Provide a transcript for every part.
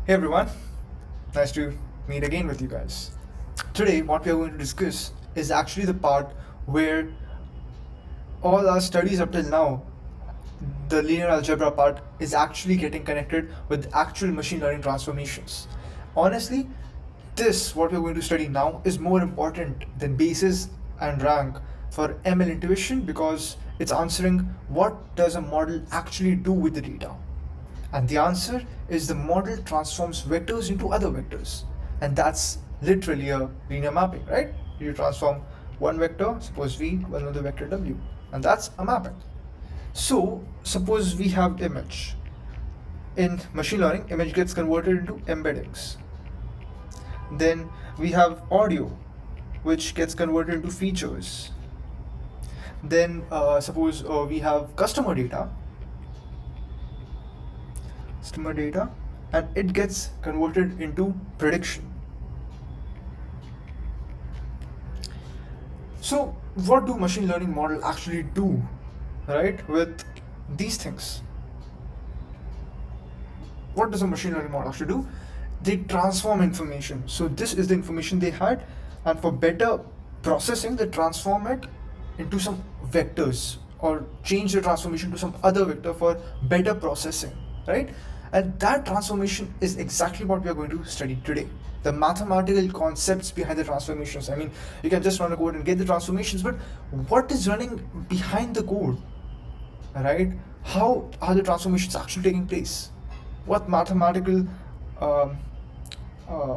Hey everyone, nice to meet again with you guys. Today, what we are going to discuss is actually the part where all our studies up till now, the linear algebra part, is actually getting connected with actual machine learning transformations. Honestly, this, what we're going to study now, is more important than basis and rank for ML intuition because it's answering what does a model actually do with the data. And the answer is the model transforms vectors into other vectors. And that's literally a linear mapping, right? You transform one vector, suppose v, to another vector w. And that's a mapping. So, suppose we have image. In machine learning, image gets converted into embeddings. Then we have audio, which gets converted into features. Then suppose we have customer data, and it gets converted into prediction. So what do machine learning model actually do, right, with these things? What does a machine learning model actually do? They transform information. So this is the information they had, and for better processing, they transform it into some vectors or change the transformation to some other vector for better processing, right? And that transformation is exactly what we are going to study today. The mathematical concepts behind the transformations. I mean, you can just run a code and get the transformations, but what is running behind the code, right? How are the transformations actually taking place? What mathematical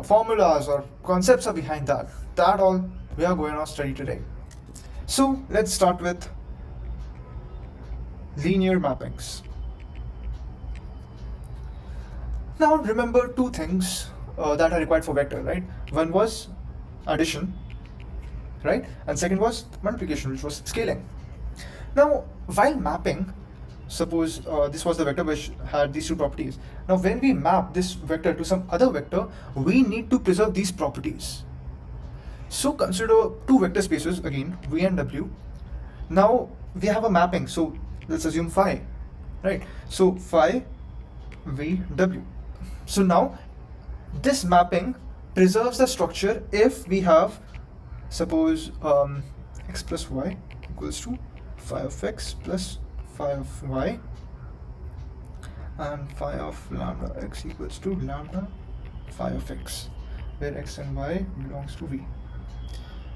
formulas or concepts are behind that? That all we are going to study today. So let's start with linear mappings. Now remember two things that are required for vector, right? One was addition, right? And second was multiplication, which was scaling. Now, while mapping, suppose this was the vector which had these two properties. Now, when we map this vector to some other vector, we need to preserve these properties. So consider two vector spaces again, v and w. Now we have a mapping, so let's assume phi, right? So phi v w. So now this mapping preserves the structure if we have, suppose x plus y equals to phi of x plus phi of y, and phi of lambda x equals to lambda phi of x, where x and y belongs to v.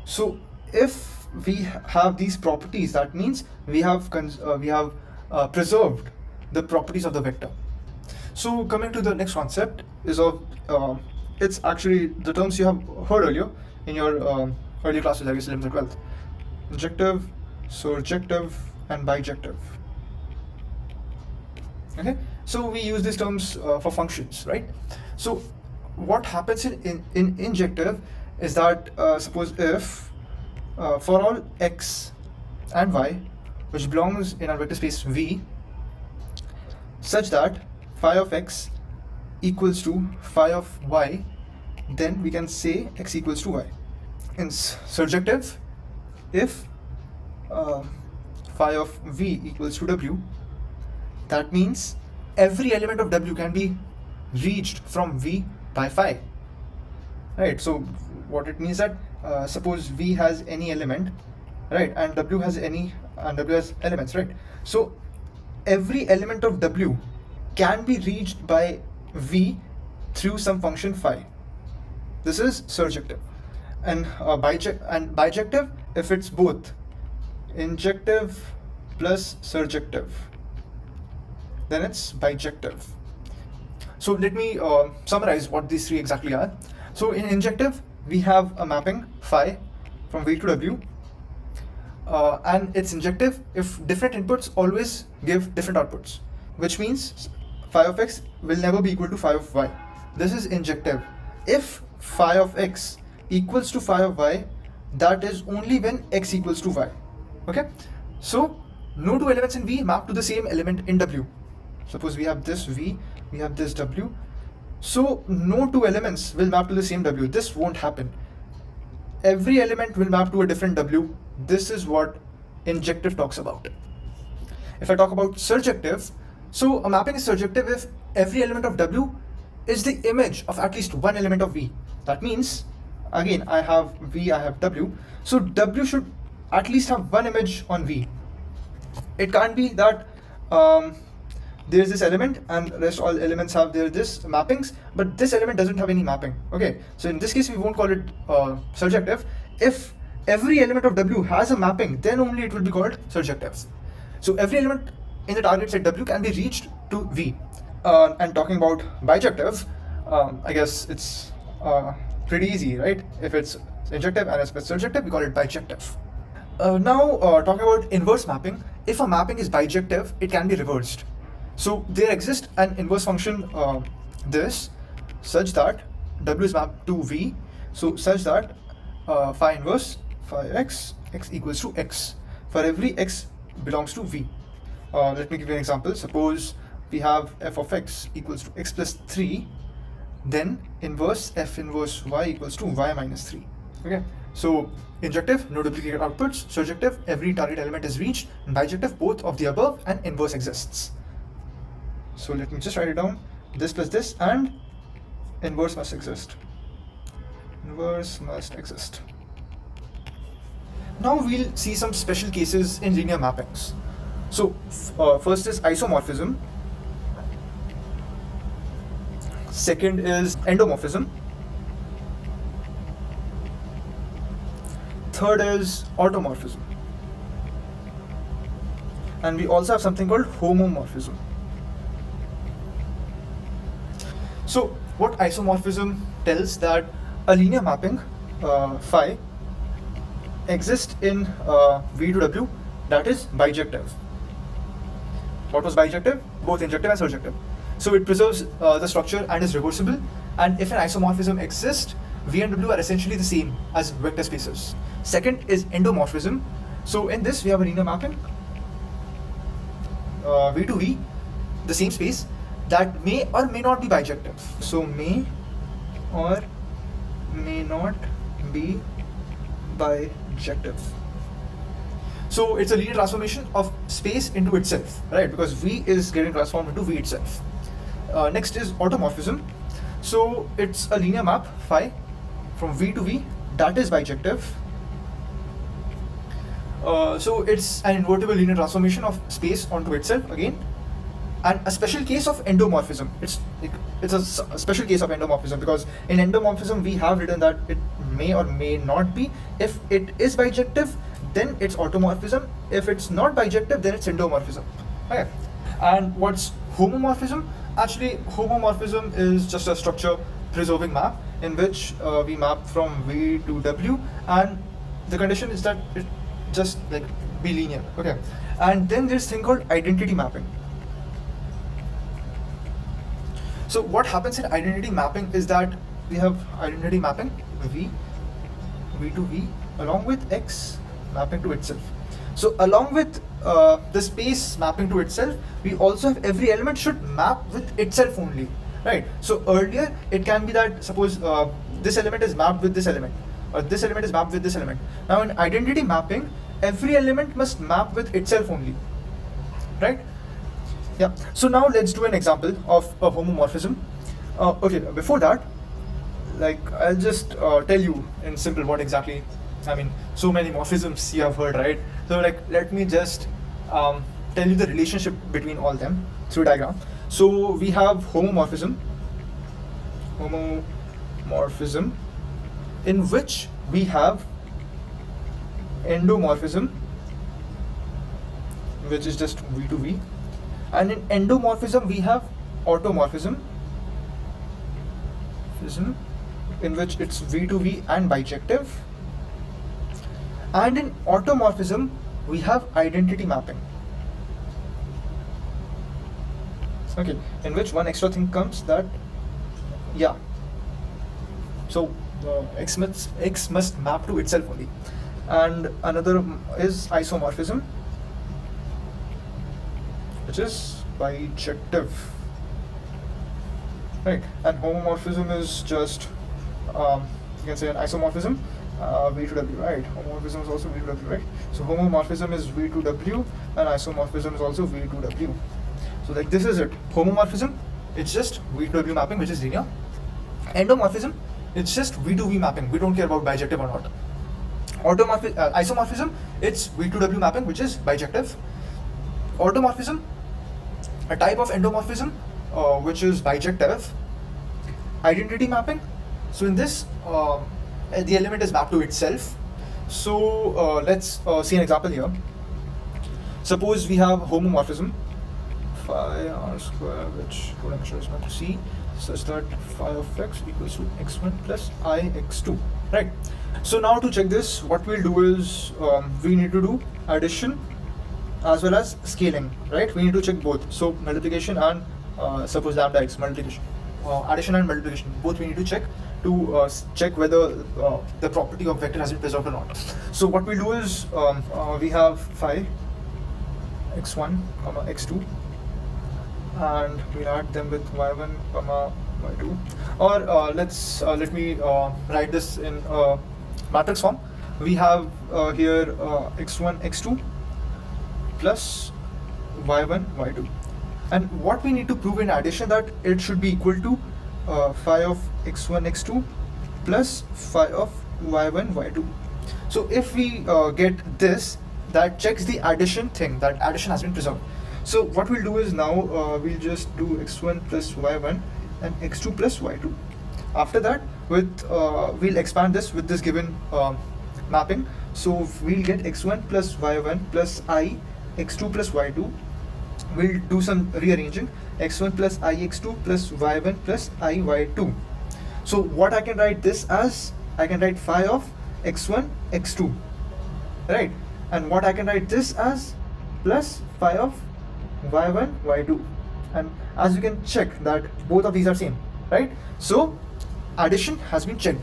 So if we have these properties, that means we have preserved the properties of the vector. So coming to the next concept is of it's actually the terms you have heard earlier in your earlier classes, I guess 11th or 12th. Injective, surjective, and bijective. Okay, so we use these terms for functions, right? So what happens in injective is that suppose if for all x and y which belongs in our vector space v, such that phi of x equals to phi of y, then we can say x equals to y. In surjective, if phi of v equals to w, that means every element of w can be reached from v by phi, right? So what it means that suppose v has any element, right, and w has elements, right? So every element of w can be reached by v through some function phi. This is surjective. And bijective, if it's both injective plus surjective, then it's bijective. So let me summarize what these three exactly are. So in injective, we have a mapping phi from v to w, and it's injective if different inputs always give different outputs, which means phi of x will never be equal to phi of y. This is injective. If phi of x equals to phi of y, that is only when x equals to y. Okay, so no two elements in v map to the same element in w. Suppose we have this v, we have this w, so no two elements will map to the same w. This won't happen. Every element will map to a different w. This is what injective talks about. If I talk about surjective, so a mapping is surjective if every element of w is the image of at least one element of V. That means, again, I have V, I have W. So W should at least have one image on V. It can't be that there's this element and rest all elements have this mappings, but this element doesn't have any mapping. Okay, so in this case we won't call it surjective. If every element of W has a mapping, then only it will be called surjective. So every element in the target set W can be reached to V. And talking about bijective, I guess it's pretty easy, right? If it's injective and if it's surjective, we call it bijective. Now talking about inverse mapping, if a mapping is bijective, it can be reversed. So there exists an inverse function this such that W is mapped to V, so such that phi inverse phi x equals to x for every x belongs to V. Let me give you an example. Suppose we have f of x equals to x plus 3, then inverse f inverse y equals to y minus 3. Okay, so injective, no duplicate outputs. Surjective, every target element is reached. And bijective, both of the above and inverse exists. So let me just write it down. This plus this and inverse must exist. Inverse must exist. Now we'll see some special cases in linear mappings. So first is isomorphism. Second is endomorphism. Third is automorphism. And we also have something called homomorphism. So what isomorphism tells that a linear mapping phi exists in V to W, that is bijective. What was bijective? Both injective and surjective. So it preserves the structure and is reversible. And if an isomorphism exists, V and W are essentially the same as vector spaces. Second is endomorphism. So in this we have a linear mapping V to V, the same space, that may or may not be bijective. So may or may not be bijective. So it's a linear transformation of space into itself, right? Because V is getting transformed into V itself. Next is automorphism. So it's a linear map phi from V to V, that is bijective. So it's an invertible linear transformation of space onto itself again. And a special case of endomorphism. It's a special case of endomorphism, because in endomorphism we have written that it may or may not be. If it is bijective, then it's automorphism. If it's not bijective, then it's endomorphism. Okay. And what's homomorphism? Actually, homomorphism is just a structure preserving map in which we map from V to W, and the condition is that it just like be linear. Okay. And then there's thing called identity mapping. So what happens in identity mapping is that we have identity mapping V to V along with X mapping to itself. So along with the space mapping to itself, we also have every element should map with itself only, right? So earlier it can be that suppose this element is mapped with this element, or this element is mapped with this element. Now in identity mapping, every element must map with itself only, right? Yeah, so now let's do an example of a homomorphism. Okay, before that, like I'll just tell you in simple what exactly, I mean, so many morphisms you have heard, right? So like, let me just tell you the relationship between all them through a diagram. So we have homomorphism, in which we have endomorphism, which is just V to V. And in endomorphism we have automorphism, in which it's V to V and bijective. And in automorphism we have identity mapping. Okay, in which one extra thing comes that, yeah, so X must map to itself only. And another is isomorphism, which is bijective, right? And homomorphism is just you can say an isomorphism V to W, right? Homomorphism is also V to W, right? So homomorphism is V to W and isomorphism is also V to W. So like this is it. Homomorphism it's just V to W mapping, which is linear. Endomorphism, it's just V to V mapping. We don't care about bijective or not. Isomorphism, it's V to W mapping, which is bijective. Automorphism, a type of endomorphism, which is bijective. Identity mapping, so in this, the element is mapped to itself. So let's see an example here. Suppose we have homomorphism, phi r square, which potential is meant to see, such that phi of x equals to x1 plus I x2, right? So now to check this, what we'll do is we need to do addition as well as scaling, right? We need to check both. So multiplication and suppose lambda x multiplication, addition and multiplication, both we need to check to check whether the property of vector has been preserved or not. So what we do is we have phi x1 comma x2, and we'll add them with y1 comma y2, or let me write this in matrix form. We have here x1 x2 plus y1 y2, and what we need to prove in addition, that it should be equal to phi of x1 x2 plus phi of y1 y2. So if we get this, that checks the addition thing, that addition has been preserved. So what we'll do is now we'll just do x1 plus y1 and x2 plus y2. After that, with we'll expand this with this given mapping. So we'll get x1 plus y1 plus I x2 plus y2. We'll do some rearranging, x1 plus I x2 plus y1 plus I y2. So what I can write this as, I can write phi of x1 x2, right? And what I can write this as plus phi of y1 y2, and as you can check that both of these are same, right? So addition has been checked,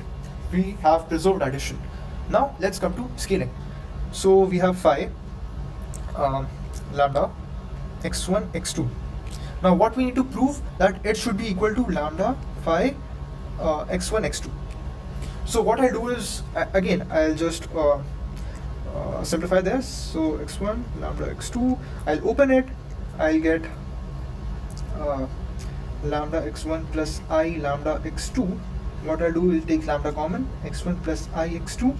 we have preserved addition. Now let's come to scaling. So we have phi lambda x1 x2. Now what we need to prove, that it should be equal to lambda phi x1 x2. So what I'll do is, again I'll just simplify this. So x1 lambda x2, I'll open it, I'll get lambda x1 plus I lambda x2. What I'll do is take lambda common, x1 plus I x2,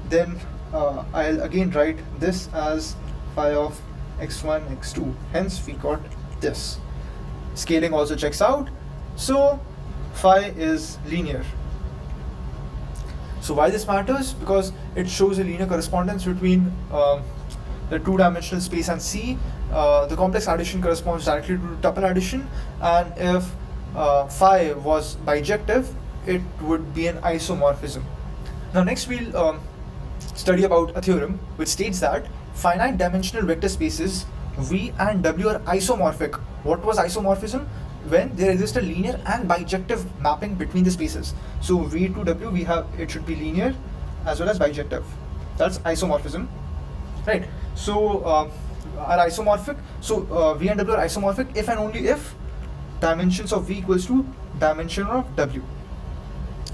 then I'll again write this as phi of x1 x2, hence we got this. Scaling also checks out, so phi is linear. So why this matters? Because it shows a linear correspondence between the two-dimensional space and C. The complex addition corresponds directly to tuple addition, and if phi was bijective, it would be an isomorphism. Now next we'll study about a theorem which states that finite dimensional vector spaces V and W are isomorphic. What was isomorphism? When there exists a linear and bijective mapping between the spaces. So V to W, we have, it should be linear as well as bijective. That's isomorphism, right? So are isomorphic. So V and W are isomorphic if and only if dimensions of V equals to dimension of W.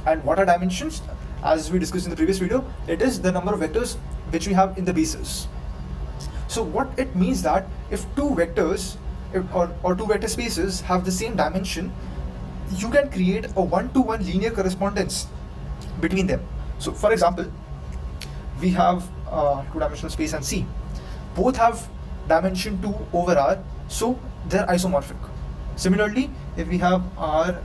And what are dimensions? As we discussed in the previous video, it is the number of vectors which we have in the bases. So what it means that if two vectors or two vector spaces have the same dimension, you can create a one-to-one linear correspondence between them. So for example, we have two-dimensional space and C. Both have dimension 2 over R, so they're isomorphic. Similarly, if we have R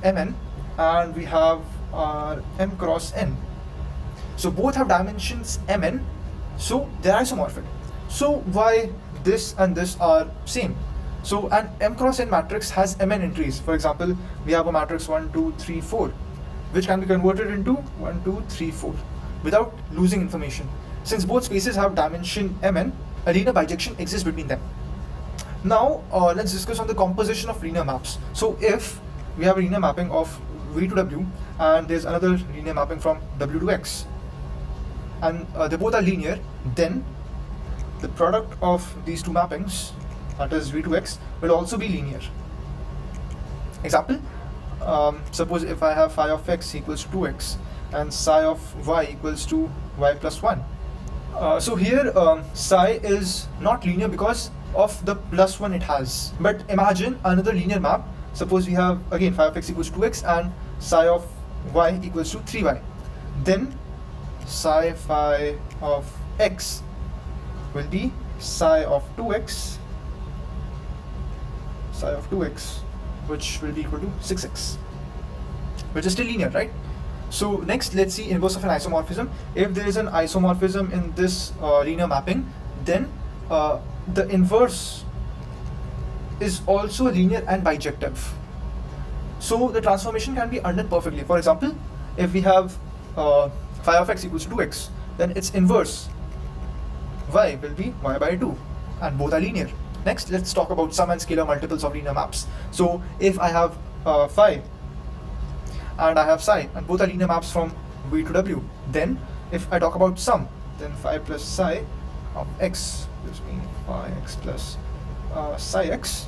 Mn and we have R M cross N, so both have dimensions Mn, so they're isomorphic. So why this and this are same? So an M cross N matrix has Mn entries. For example, we have a matrix 1, 2, 3, 4, which can be converted into 1, 2, 3, 4 without losing information. Since both spaces have dimension Mn, a linear bijection exists between them. Now let's discuss on the composition of linear maps. So if we have a linear mapping of V to W and there's another linear mapping from W to X, and they both are linear, then the product of these two mappings, that is V to X, will also be linear. Example, suppose if I have phi of x equals to 2x and psi of y equals to y plus 1. So here psi is not linear because of the plus 1 it has. But imagine another linear map, suppose we have again phi of x equals to 2x and psi of y equals to 3y, then psi phi of x will be psi of 2x, which will be equal to 6x, which is still linear, right? So next, let's see inverse of an isomorphism. If there is an isomorphism in this linear mapping, then the inverse is also linear and bijective. So the transformation can be undone perfectly. For example, if we have phi of x equals to 2x, then its inverse y will be y by 2, and both are linear. Next, let's talk about sum and scalar multiples of linear maps. So if I have phi and I have psi, and both are linear maps from V to W, then if I talk about sum, then phi plus psi of x gives me phi x plus psi x,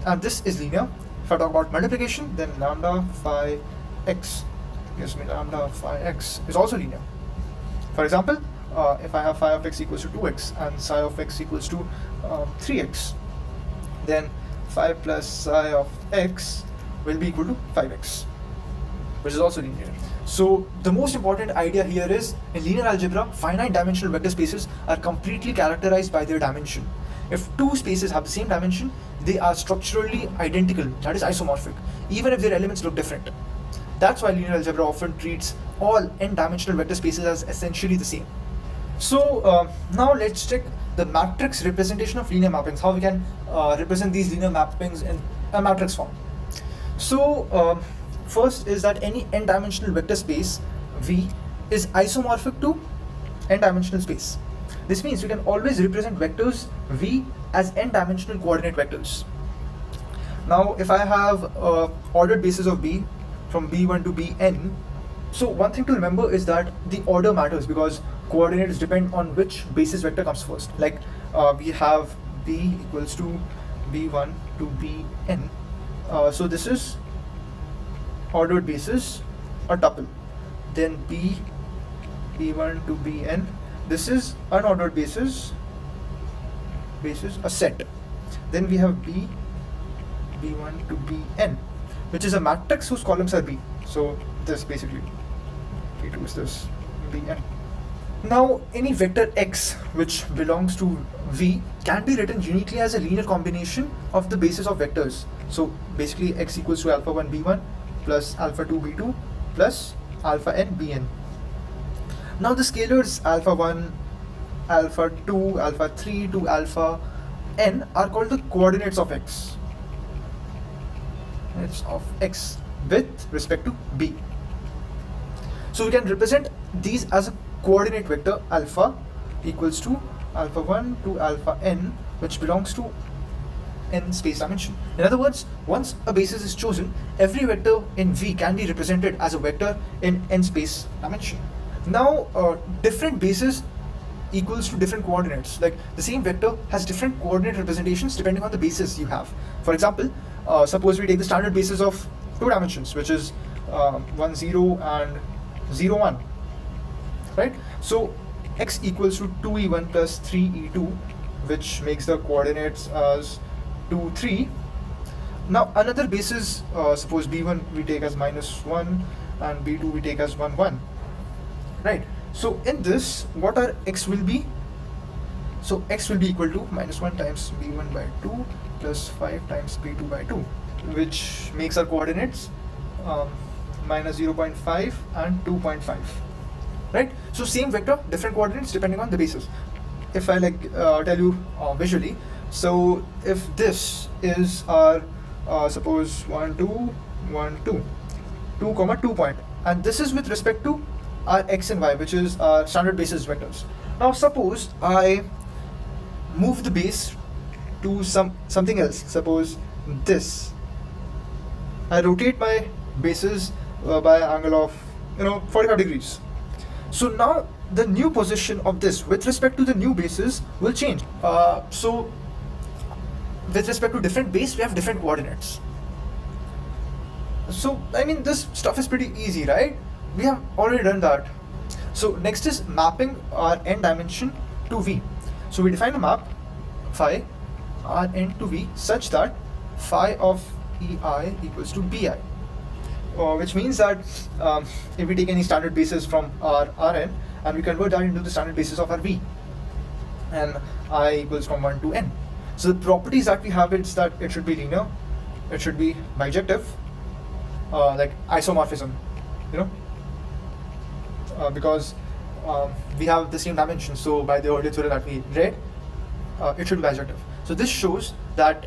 and this is linear. If I talk about multiplication, then lambda phi x gives me lambda phi x is also linear. For example, if I have phi of x equals to 2x and psi of x equals to 3x, then phi plus psi of x will be equal to 5x, which is also linear. So the most important idea here is, in linear algebra, finite dimensional vector spaces are completely characterized by their dimension. If two spaces have the same dimension, they are structurally identical, that is isomorphic, even if their elements look different. That's why linear algebra often treats all n-dimensional vector spaces as essentially the same. So now let's check the matrix representation of linear mappings, how we can represent these linear mappings in a matrix form. So first is that any n-dimensional vector space V is isomorphic to n-dimensional space. This means we can always represent vectors V as n-dimensional coordinate vectors. Now if I have ordered bases of B from B1 to Bn, so one thing to remember is that the order matters because coordinates depend on which basis vector comes first. Like we have B equals to B1 to Bn, so this is ordered basis, a tuple. Then B1 to Bn, this is unordered basis, a set. Then we have B1 to Bn, which is a matrix whose columns are B. So this basically B2 is this Bn. Now any vector x which belongs to V can be written uniquely as a linear combination of the bases of vectors. So basically x equals to alpha 1 B1 plus alpha 2 B2 plus alpha n Bn. Now the scalars alpha 1, alpha 2, alpha 3 to alpha n are called the coordinates of x. It's of x with respect to B. So we can represent these as a coordinate vector alpha equals to alpha 1 to alpha n, which belongs to n space dimension. In other words, once a basis is chosen, every vector in V can be represented as a vector in n space dimension. Now different bases equals to different coordinates. Like the same vector has different coordinate representations depending on the basis you have. For example, suppose we take the standard basis of two dimensions, which is 1 0 and 0 1, right? So x equals to 2e1 plus 3e2, which makes the coordinates as 2 3. Now another basis, suppose b1 we take as -1 and b2 we take as 1 1, right? So in this, what our x will be? So x will be equal to -1 times b1 by 2 plus 5 times b2 by 2, which makes our coordinates -0.5 and 2.5, right? So same vector, different coordinates depending on the basis. If I tell you visually, so if this is our suppose 1 2 1 2 2 comma 2 point, and this is with respect to our x and y, which is our standard basis vectors. Now suppose I move the base to something else. Suppose this, I rotate my bases by an angle of 45 degrees. So now the new position of this with respect to the new bases will change. So with respect to different base, we have different coordinates. So I mean, this stuff is pretty easy, right? We have already done that. So next is mapping our n dimension to V. So we define a map phi Rn to V such that phi of EI equals to BI, which means that if we take any standard basis from our Rn and we convert that into the standard basis of our V, and I equals from 1 to n. So the properties that we have is that it should be linear, it should be bijective, like isomorphism, you know, because we have the same dimension. So by the earlier theorem that we read, it should be bijective. So this shows that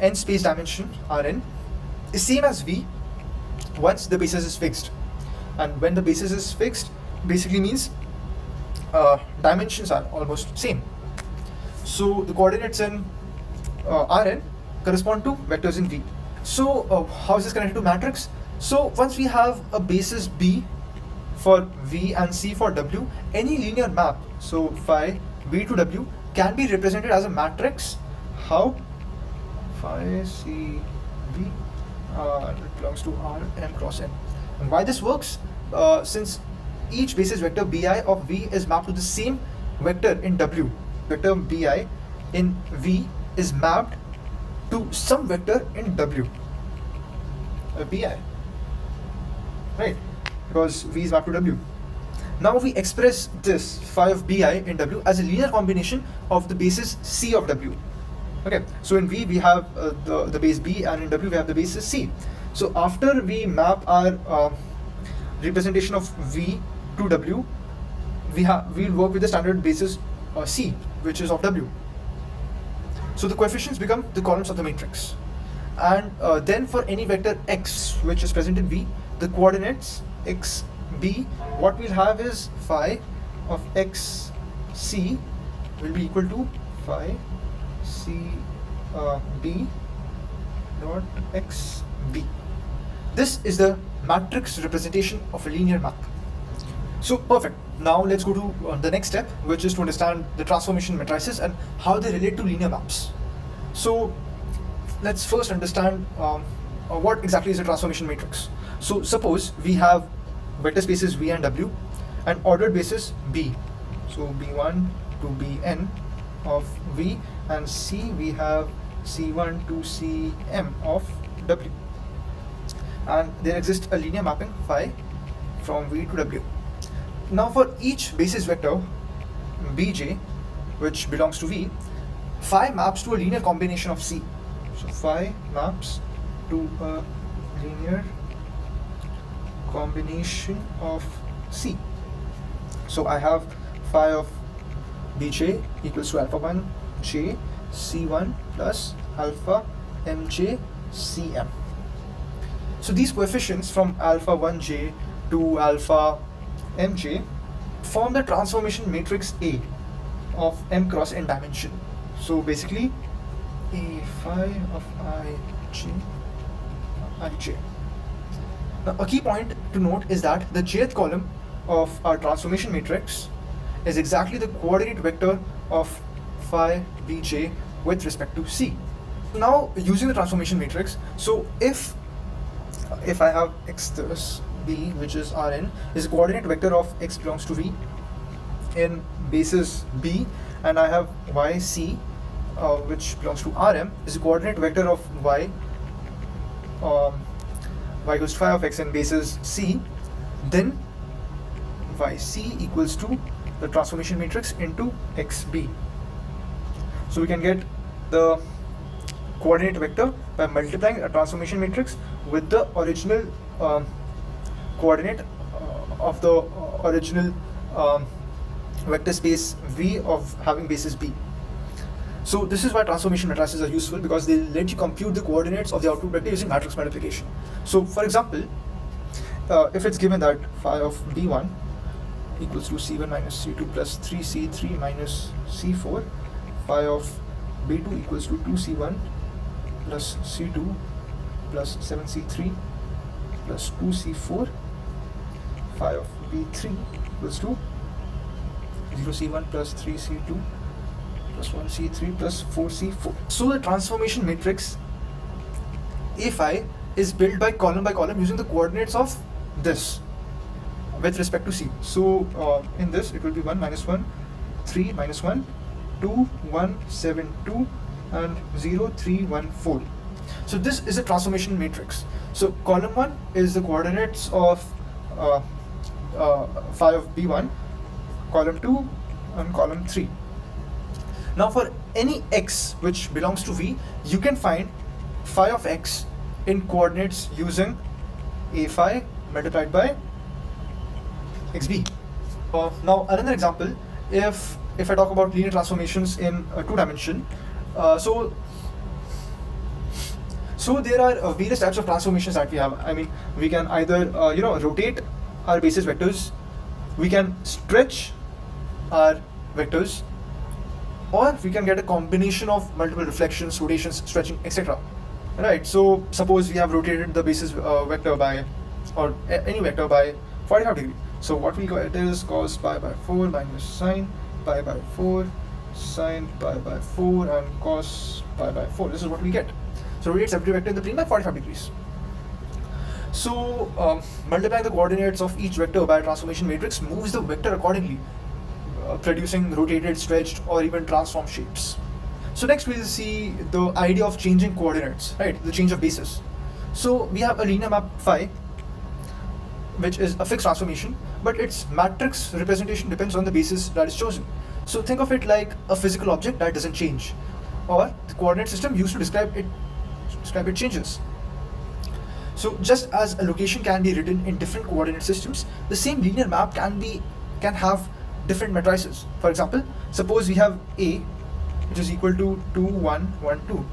n space dimension Rn is same as V once the basis is fixed, and when the basis is fixed basically means dimensions are almost same. So the coordinates in Rn correspond to vectors in V. So how is this connected to matrix? So once we have a basis B for V and C for W, any linear map, so phi V to W, can be represented as a matrix. How? Phi C V it belongs to R n cross n. And why this works? Since each basis vector Bi of V is mapped to the same vector in W. Vector Bi in V is mapped to some vector in W. Bi. Right? Because V is mapped to W. Now we express this phi of Bi in W as a linear combination of the basis C of W. Okay, so in V we have the base B, and in W we have the basis C. So after we map our representation of V to W, we'll work with the standard basis C, which is of W. So the coefficients become the columns of the matrix, and then for any vector x which is present in V, the coordinates x b, what we'll have is phi of x c will be equal to phi c b dot x b. This is the matrix representation of a linear map. So perfect. Now let's go to the next step, which is to understand the transformation matrices and how they relate to linear maps. So let's first understand what exactly is a transformation matrix. So suppose we have vector spaces V and W and ordered basis B. So B1 to Bn of V, and C we have C1 to Cm of W. And there exists a linear mapping phi from V to W. Now for each basis vector Bj, which belongs to V, phi maps to a linear combination of C. So phi maps to a linear combination of C. So I have phi of Bj equals to alpha 1 j C1 plus alpha mj Cm. So these coefficients from alpha 1j to alpha mj form the transformation matrix A of m cross n dimension. So basically A phi of ij. Now a key point to note is that the jth column of our transformation matrix is exactly the coordinate vector of phi bj with respect to C. Now using the transformation matrix, so if I have x this B, which is Rn, is a coordinate vector of x belongs to V in basis B, and I have yc which belongs to Rm is a coordinate vector of y y equals to phi of x in basis C, then yc equals to the transformation matrix into xb. So we can get the coordinate vector by multiplying a transformation matrix with the original coordinate of the original vector space V of having basis B. So this is why transformation matrices are useful, because they let you compute the coordinates of the output vector using matrix multiplication. So for example, if it's given that phi of B1 equals to C1 minus C2 plus 3C3 minus C4, phi of B2 equals to 2C1 plus C2 plus 7C3 plus 2C4, phi of B3 equals to 0C1 plus 3C2 plus 1C3 plus 4C4. So the transformation matrix A phi is built by column using the coordinates of this with respect to C. So in this it will be 1 minus 1, 3 minus 1, 2, 1, 7, 2 and 0, 3, 1, 4. So this is a transformation matrix. So column 1 is the coordinates of phi of b1, column 2 and column 3. Now for any x which belongs to V, you can find phi of x in coordinates using a phi multiplied by xb. Now another example, if I talk about linear transformations in 2 dimension, so there are various types of transformations that we have. I mean, we can either rotate our basis vectors, we can stretch our vectors, or we can get a combination of multiple reflections, rotations, stretching, etc. Right, so suppose we have rotated the basis vector by, or any vector by 45 degree. So what we get is cos pi by 4 minus sine pi by 4, sine pi by 4 and cos pi by 4. This is what we get. So rotates every vector in the plane by 45 degrees. So multiplying the coordinates of each vector by a transformation matrix moves the vector accordingly, producing rotated, stretched, or even transformed shapes. So next we'll see the idea of changing coordinates, right? The change of basis. So we have a linear map phi, which is a fixed transformation, but its matrix representation depends on the basis that is chosen. So think of it like a physical object that doesn't change, or the coordinate system used to describe it changes. So just as a location can be written in different coordinate systems, the same linear map can have different matrices. For example, suppose we have A, which is equal to 2, 1, 1, 2,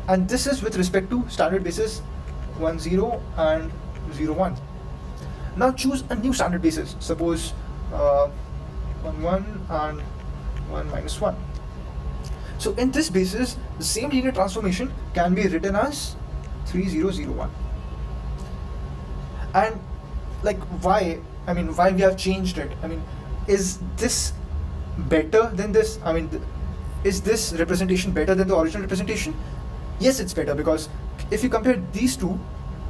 and this is with respect to standard basis 1, 0 and 0, 1. Now choose a new standard basis, suppose 1, 1 and 1 minus 1. So in this basis, the same linear transformation can be written as 3, 0, 0, 1. And like why we have changed it? I mean, is this better than this? I mean, is this representation better than the original representation? Yes, it's better, because if you compare these two,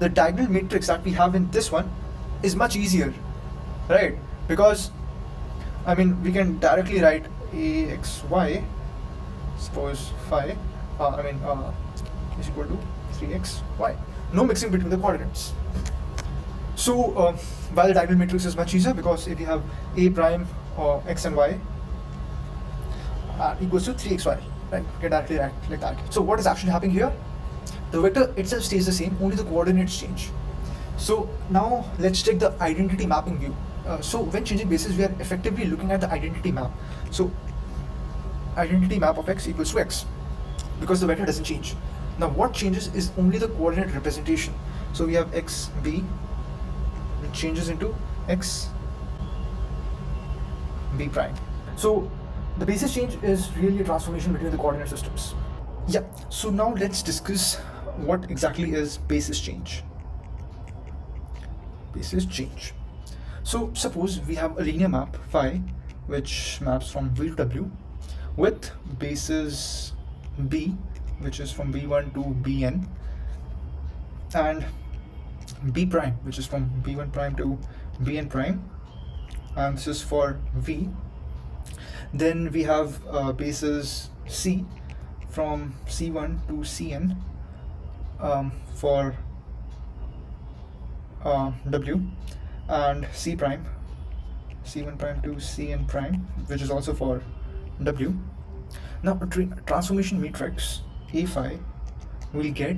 the diagonal matrix that we have in this one is much easier, right? Because I mean, we can directly write AXY, suppose phi, is equal to 3xy. No mixing between the coordinates. So while the diagonal matrix is much easier, because if you have A prime or x and y equals to 3xy, right? You can directly write like that. So what is actually happening here? The vector itself stays the same, only the coordinates change. So now let's take the identity mapping view. So when changing basis, we are effectively looking at the identity map. So identity map of x equals to x, because the vector doesn't change. Now what changes is only the coordinate representation. So we have xb, which changes into x b prime. So the basis change is really a transformation between the coordinate systems. Yeah, so now let's discuss what exactly is basis change. Basis change. So suppose we have a linear map phi, which maps from V to W, with basis b, which is from b1 to bn, and b prime, which is from b1 prime to bn prime, and this is for v. Then we have basis c from c1 to cn for w, and c prime, c1 prime to cn prime, which is also for w. Now a transformation matrix A phi will get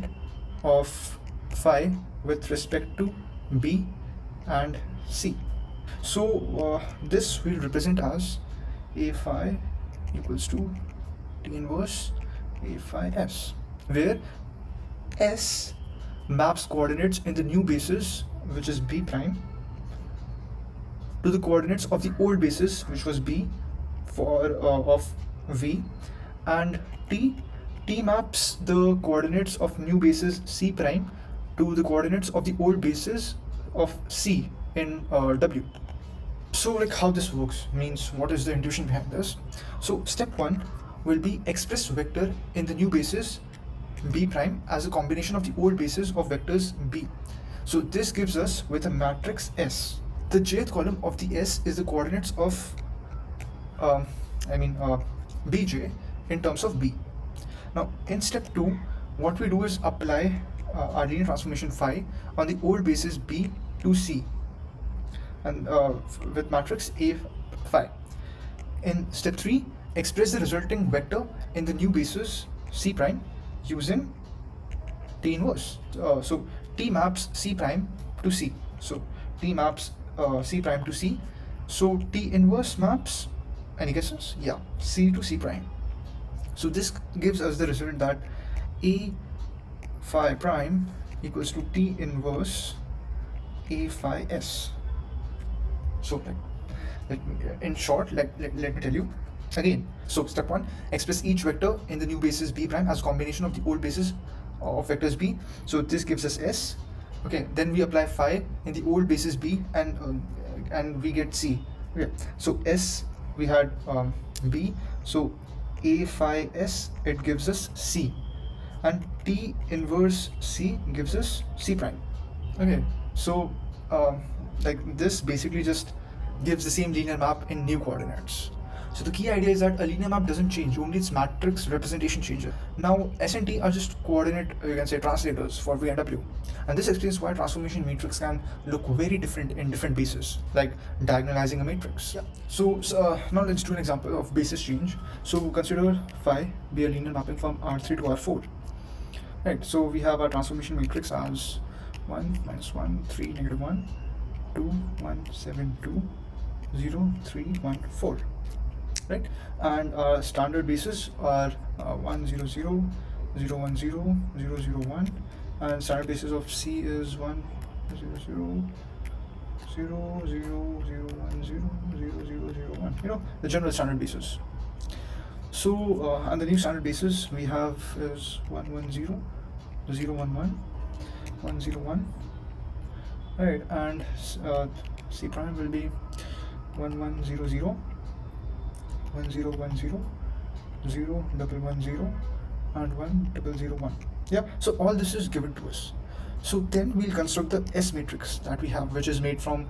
of phi with respect to b and c. So this will represent as A phi equals to T inverse A phi s, where s maps coordinates in the new basis, which is b prime, to the coordinates of the old basis, which was b for of v, and t maps the coordinates of new basis c prime to the coordinates of the old basis of c in w. So like how this works means, what is the intuition behind this? So step 1 will be express vector in the new basis b prime as a combination of the old basis of vectors b. So this gives us with a matrix S. The jth column of the S is the coordinates of bj in terms of b. Now in step 2, what we do is apply our linear transformation phi on the old basis B to C, and with matrix A phi. In step 3, express the resulting vector in the new basis C prime using T inverse. So T maps C prime to C. So T maps C prime to C. So T inverse maps, any guesses? Yeah, C to C prime. So this gives us the result that A phi prime equals to T inverse A phi S. So in short, let me tell you again. So step 1, express each vector in the new basis B prime as combination of the old basis of vectors B. So this gives us S. Okay, then we apply phi in the old basis B, and we get C. Okay, so S we had B, so A phi S, it gives us C, and T inverse C gives us C prime. Okay, so like this basically just gives the same linear map in new coordinates. So the key idea is that a linear map doesn't change, only its matrix representation changes. Now S and T are just coordinate, you can say, translators for V and W, and this explains why transformation matrix can look very different in different bases, like diagonalizing a matrix. Yeah. So now let's do an example of basis change. So consider phi be a linear mapping from R3 to R4. Right, so we have our transformation matrix as 1, -1, 3, -1, 2, 1, 7, 2, 0, 3, 1, 4. Right, and our standard bases are 1, 0, 0, 0, 1, 0, 0, 0, 1, and standard basis of C is 1, 0, 0, 0, 0, 0, 1, 0, 0, 0, 0, 1. You know, the general standard basis. So and the new standard basis we have is 1, 1, 0, 0, 1, 1, 1, 0, 1. Right, and C prime will be 1, 1, 0, 0, 1, 0, 1, 0, 0, 1, 1, 0, and 1, 0, 0, 1. Yeah, so all this is given to us. So then we'll construct the S matrix that we have, which is made from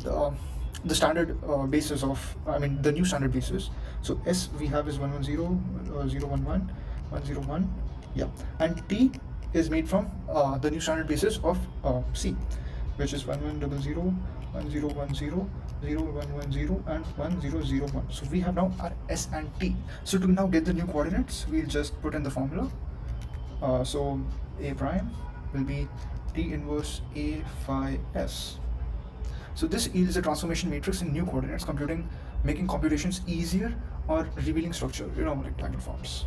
the standard basis of, the new standard basis. So S we have is 1, 1, 0, 0, 1, 1, 1, 0, 1. Yeah, and T is made from the new standard basis of C, which is 1, 1, 0, 0, 1, 0, 1, 0, 0, 1, 1, 0, and 1, 0, 0, 1. So we have now our S and T. So to now get the new coordinates, we'll just put in the formula. So A prime will be T inverse A phi S. So this yields a transformation matrix in new coordinates, making computations easier or revealing structure, like diagonal forms.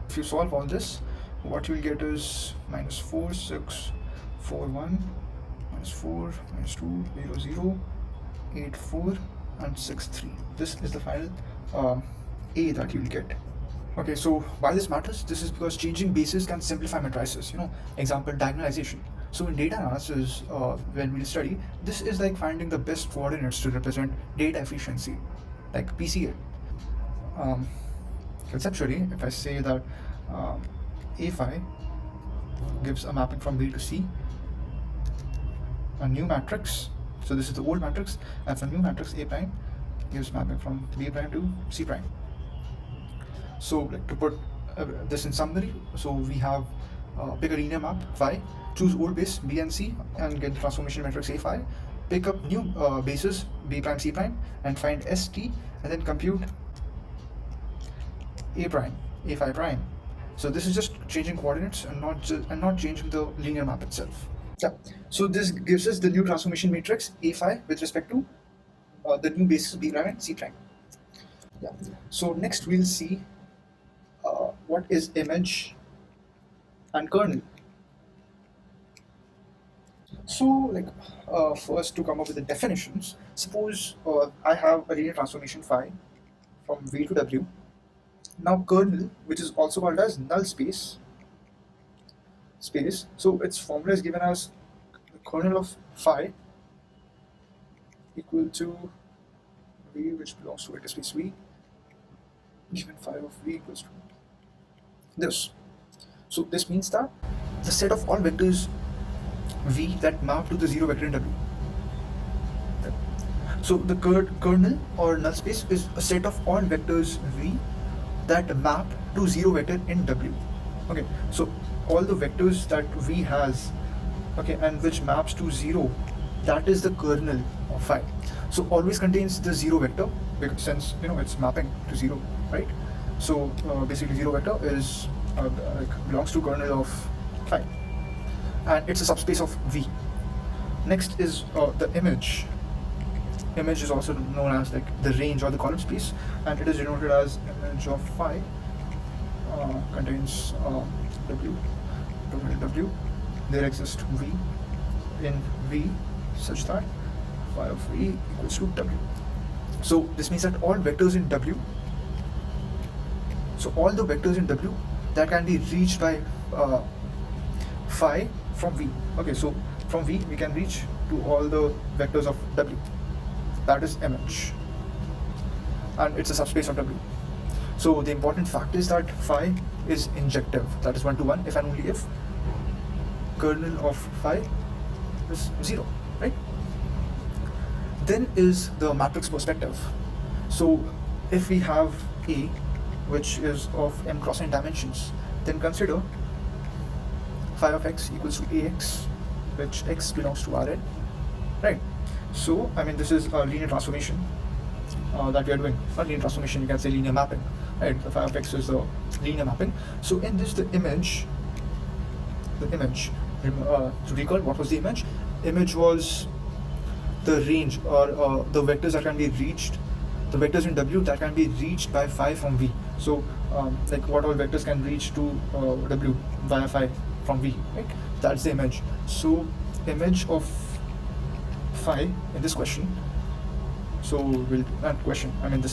If you solve all this, what you will get is -4, 6, 4, 1, -4, -2, 0, 0, 8, 4, and 6, 3. This is the final A that you will get. Okay, so why this matters? This is because changing bases can simplify matrices. Example, diagonalization. So in data analysis, when we study, this is like finding the best coordinates to represent data efficiency, like PCA. Conceptually, if I say that A phi gives a mapping from B to C, a new matrix, so this is the old matrix, and for new matrix A prime gives mapping from B prime to C prime. So to put this in summary, so we have pick a linear map phi, choose old base B and C, and get the transformation matrix A phi, pick up new bases B prime C prime, and find S T, and then compute A prime A phi prime. So this is just changing coordinates and not changing the linear map itself. Yeah. So this gives us the new transformation matrix A phi with respect to the new bases B prime and C prime. Yeah. So next we'll see what is image and kernel. So first, to come up with the definitions, suppose I have a linear transformation phi from V to W. Now kernel, which is also called as null space, so its formula is given as the kernel of phi equal to V, which belongs to vector space V, given phi of V equals to this. So this means that the set of all vectors V that map to the zero vector in W. So the kernel or null space is a set of all vectors V that map to zero vector in W. Okay, so all the vectors that V has, okay, and which maps to 0, that is the kernel of phi. So always contains the 0 vector, because since it's mapping to 0, right? So basically 0 vector is belongs to kernel of phi, and it's a subspace of V. Next is the image. Image is also known as the range or the column space, and it is denoted as image of phi contains W, domain W. There exists V in V such that phi of V equals to W. So this means that all vectors in W, that can be reached by phi from V. Okay, so from V we can reach to all the vectors of W. That is image, and it's a subspace of W. So the important fact is that phi is injective, that is 1 to 1 if and only if kernel of phi is 0, right? Then is the matrix perspective. So if we have A, which is of m cross n dimensions, then consider phi of x equals to ax, which x belongs to Rn, right? So this is a linear transformation that we are doing. Not linear transformation, you can say linear mapping, right? The phi of x is the linear mapping. So in this, the image, to recall, what was the image? Image was the range, or the vectors that can be reached, the vectors in W that can be reached by phi from V. So what all vectors can reach to W via phi from V, right? That's the image. So image of phi in this question, this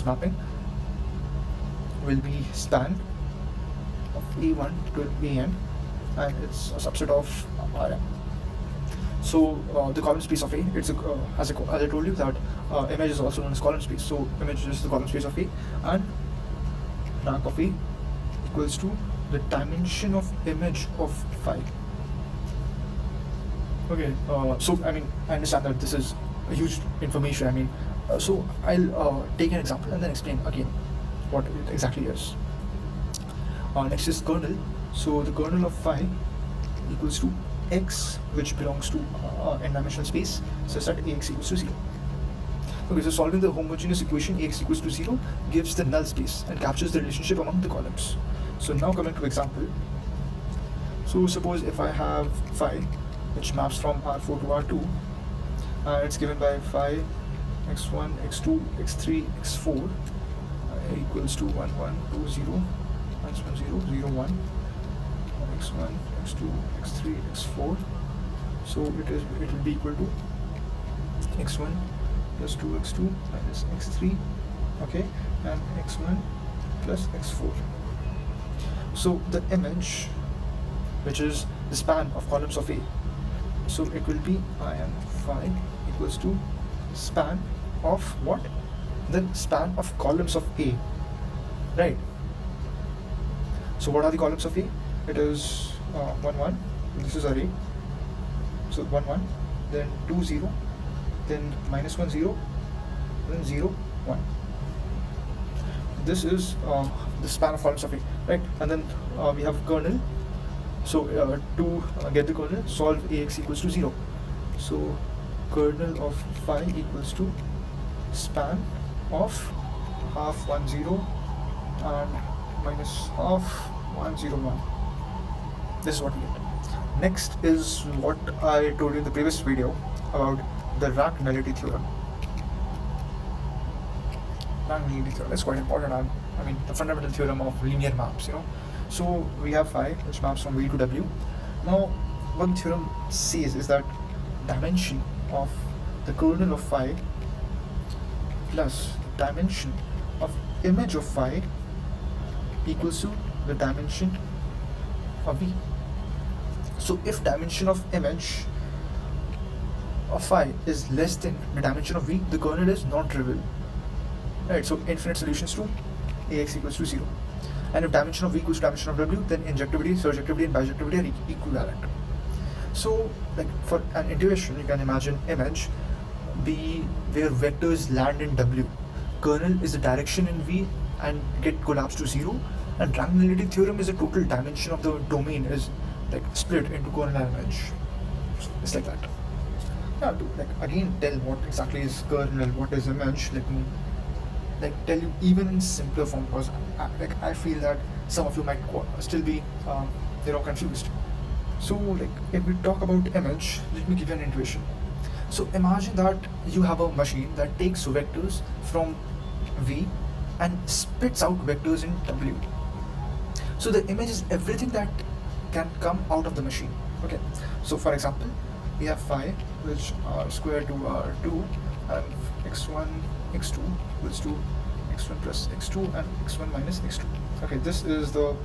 mapping will be span of A1 to AN, and it's a subset of Rn. So the column space of A, it's as I told you that image is also known as column space. So image is the column space of A, and rank of A equals to the dimension of image of phi. Okay, so I understand that this is a huge information. So I'll take an example and then explain again what it exactly is. Next is kernel. So the kernel of phi equals to x, which belongs to n-dimensional space, such that ax equals to 0. Okay, so solving the homogeneous equation ax equals to 0 gives the null space and captures the relationship among the columns. So now coming to example. So suppose if I have phi, which maps from R4 to R2, it's given by phi x1, x2, x3, x4 equals to 1, 1, 2, 0, -1, 0, 0, 1, x1, x2, x3, x4. So it will be equal to x1 plus 2x2 minus x3, okay, and x1 plus x4. So the image, which is the span of columns of A, so it will be IM phi equals to span of what? The span of columns of A, right? So what are the columns of A? It is 1, 1, this is array, so 1, 1, then 2, 0, then -1, 0, then 0, 1. This is the span of columns of A, right? And then we have kernel. So to get the kernel, solve Ax equals to 0. So kernel of phi equals to span of half 1, 0 and minus half 1, 0, 1. This is what we get. Next is what I told you in the previous video about the Rank-Nullity Theorem. Rank-Nullity Theorem is quite important. The fundamental theorem of linear maps, So we have phi, which maps from V to W. Now, what the theorem says is that dimension of the kernel of phi plus dimension of image of phi equals to the dimension of V. So if dimension of image of phi is less than the dimension of V, the kernel is non-trivial. Right, so infinite solutions to Ax equals to 0. And if dimension of V equals to dimension of W, then injectivity, surjectivity and bijectivity are equivalent. So for an intuition, you can imagine image be where vectors land in W. Kernel is the direction in V and get collapsed to 0. And Rank-Nullity Theorem is the total dimension of the domain is like split into kernel and image. So it's like that. Yeah, to like again tell what exactly is kernel, what is image, let me like tell you even in simpler form, because I feel that some of you might still be confused. So like if we talk about image, let me give you an intuition. So imagine that you have a machine that takes vectors from V and spits out vectors in W. So the image is everything that can come out of the machine. Okay. So for example, we have phi, which are square to r2, and x1, x2 equals to x1 plus x2 and x1 minus x2. Okay, this is the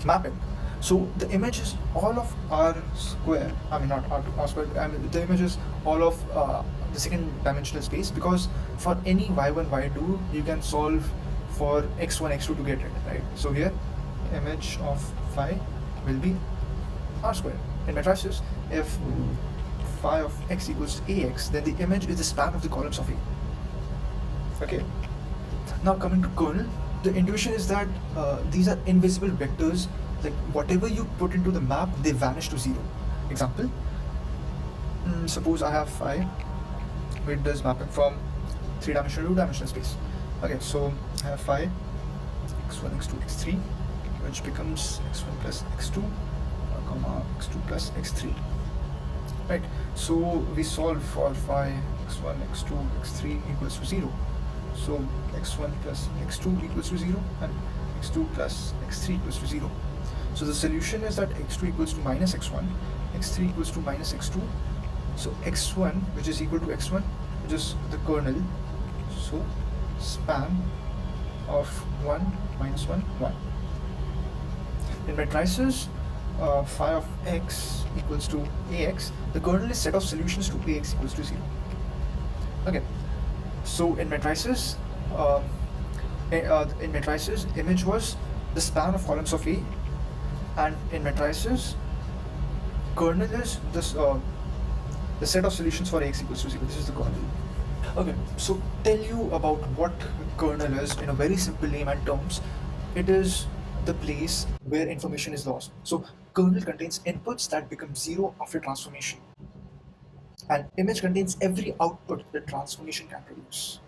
mapping. So the image is all of r square. I mean not r square. I mean the image is all of the second dimensional space, because for any y1, y2 you can solve for x1, x2 to get it, right? So here image of phi will be r square. In matrices, if phi of x equals to ax, then the image is the span of the columns of A. Okay. Now coming to kernel, the intuition is that these are invisible vectors. Like whatever you put into the map, they vanish to zero. Example, suppose I have phi, which does mapping from 3-dimensional to 2-dimensional space. Okay, so I have phi x1, x2, x3, which becomes x1 plus x2, comma x2 plus x3. Right. So we solve for phi x1, x2, x3 equals to 0. So x1 plus x2 equals to 0 and x2 plus x3 equals to 0. So the solution is that x2 equals to minus x1, x3 equals to minus x2. So x1, which is equal to x1, which is the kernel. So span of 1 minus 1, 1. In matrices, phi of x equals to ax, the kernel is set of solutions to ax equals to 0. Okay. So in matrices, image was the span of columns of A, and in matrices, kernel is this the set of solutions for Ax equals to 0. This is the kernel. Okay, so tell you about what kernel is in a very simple layman terms. It is the place where information is lost. So kernel contains inputs that become 0 after transformation, and image contains every output that transformation can produce.